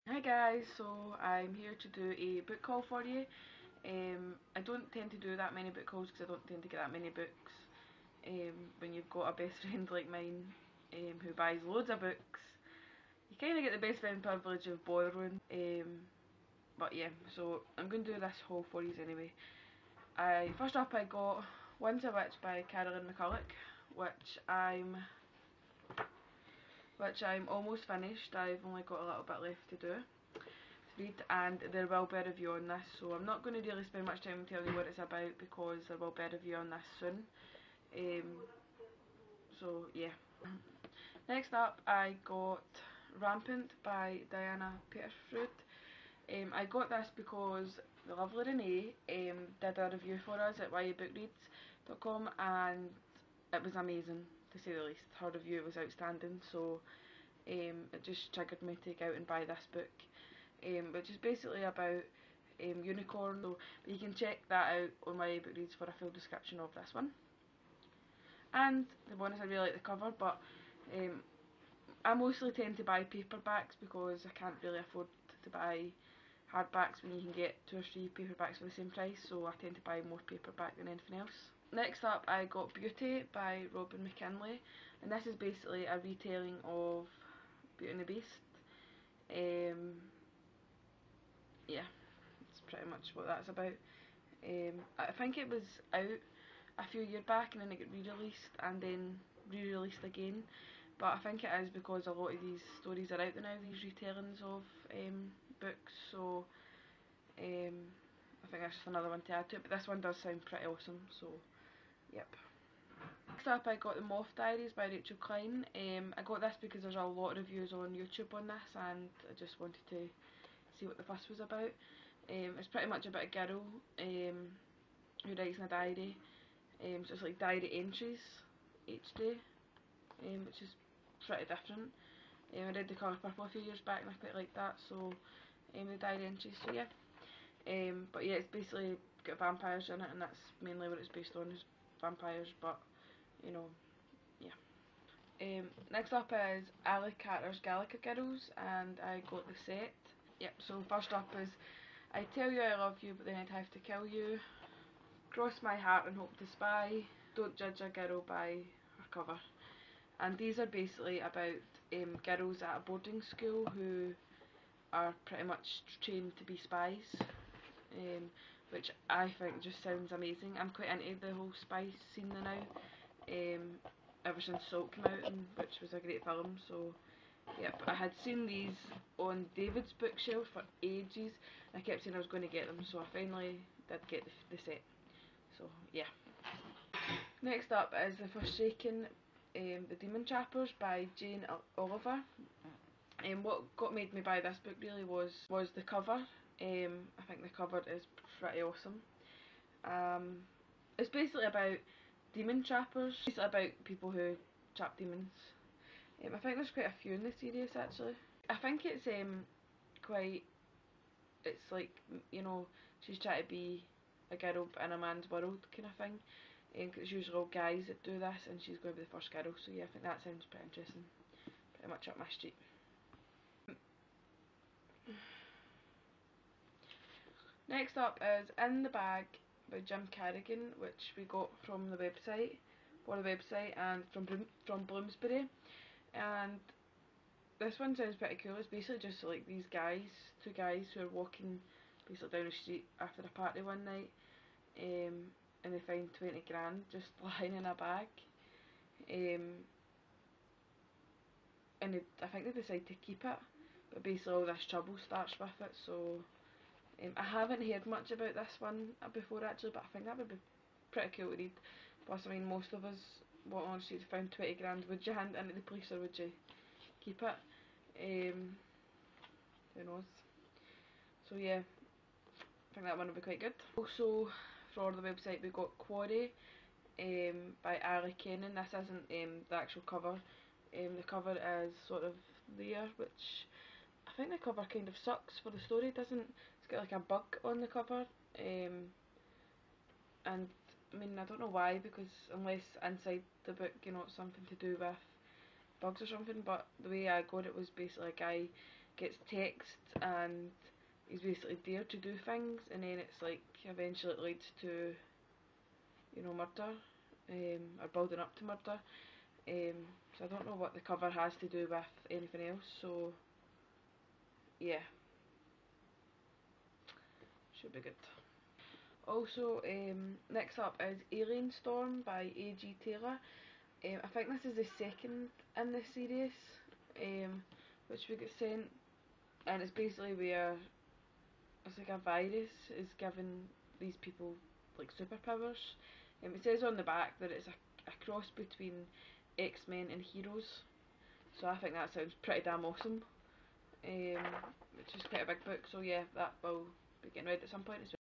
Hi guys, so I'm here to do a book haul for you. I don't tend to do that many book hauls because I don't tend to get that many books. When you've got a best friend like mine who buys loads of books, you kind of get the best friend privilege of borrowing. But yeah, so I'm going to do this haul for you anyway. First up I got Once a Witch by Carolyn McCulloch, which I'm almost finished. I've only got a little bit left to do. Read, and there will be a review on this, so I'm not going to really spend much time telling you what it's about because there will be a review on this soon. So yeah. Next up I got Rampant by Diana Petersfruit. I got this because the lovely Renee did a review for us at ybookreads.com and it was amazing, to say the least. Her review was outstanding, so it just triggered me to go out and buy this book, which is basically about unicorn. So, but you can check that out on my book reads for a full description of this one. And the bonus, I really like the cover, but um, I mostly tend to buy paperbacks because I can't really afford to buy hardbacks when you can get 2 or 3 paperbacks for the same price, so I tend to buy more paperback than anything else. Next up I got Beauty by Robin McKinley, and this is basically a retelling of Beauty and the Beast. Yeah, that's pretty much what that's about. I think it was out a few years back and then it got re-released and then re-released again, but I think it is because a lot of these stories are out there now, these retellings of books, so I think that's just another one to add to it, but this one does sound pretty awesome, so yep. Next up I got The Moth Diaries by Rachel Klein. I got this because there's a lot of reviews on YouTube on this and I just wanted to see what the fuss was about. It's pretty much about a girl who writes in a diary, so it's like diary entries each day, which is pretty different. I read The Colour Purple a few years back and I quite liked that, so the diary entries, so yeah. But yeah, it's basically got vampires in it and that's mainly what it's based on, is vampires, but you know, yeah. Next up is Ali Carter's Galaga Girls, and I got the set. Yep, so first up is I Tell You I Love You But Then I'd Have to Kill You, Cross My Heart and Hope to Spy, Don't Judge a Girl by Her Cover. And these are basically about girls at a boarding school who are pretty much trained to be spies, which I think just sounds amazing. I'm quite into the whole spy scene now, ever since Salt came out, which was a great film, so yep. I had seen these on David's bookshelf for ages and I kept saying I was going to get them, so I finally did get the set, so yeah. Next up is The Forsaken, The Demon Trappers by Jane Oliver. What made me buy this book really was the cover. I think the cover is pretty awesome. It's basically about demon trappers. It's basically about people who trap demons. I think there's quite a few in the series actually. I think it's quite, it's like, you know, she's trying to be a girl in a man's world kind of thing. Cause it's usually all guys that do this and she's going to be the first girl, so yeah, I think that sounds pretty interesting. Pretty much up my street. Next up is In the Bag by Jim Carrigan, which we got from the website, and from Bloomsbury. And this one sounds pretty cool. It's basically just like these guys, 2 guys who are walking basically down the street after a party one night, and they find 20 grand just lying in a bag. Um, and I think they decide to keep it, but basically all this trouble starts with it, so I haven't heard much about this one before actually, but I think that would be pretty cool to read. Plus, I mean, most of us walking on the street found 20 grand. Would you hand it into the police or would you keep it? Um, who knows? So yeah, I think that one would be quite good. Also, for the website, we got Quarry by Ali Kennan. This isn't the actual cover. The cover is sort of there, which I think the cover kind of sucks for the story, doesn't. It's got like a bug on the cover, and I mean, I don't know why, because unless inside the book, you know, it's something to do with bugs or something, but the way I got it was basically a guy gets text and he's basically dared to do things, and then it's like eventually it leads to, you know, murder, or building up to murder. So I don't know what the cover has to do with anything else, so yeah, should be good. Also, next up is Alien Storm by A.G. Taylor. I think this is the second in this series, which we get sent, and it's basically where it's like a virus is giving these people like superpowers. It says on the back that it's a cross between X-Men and Heroes, so I think that sounds pretty damn awesome. Which is quite a big book, so yeah, that will be getting read at some point. It's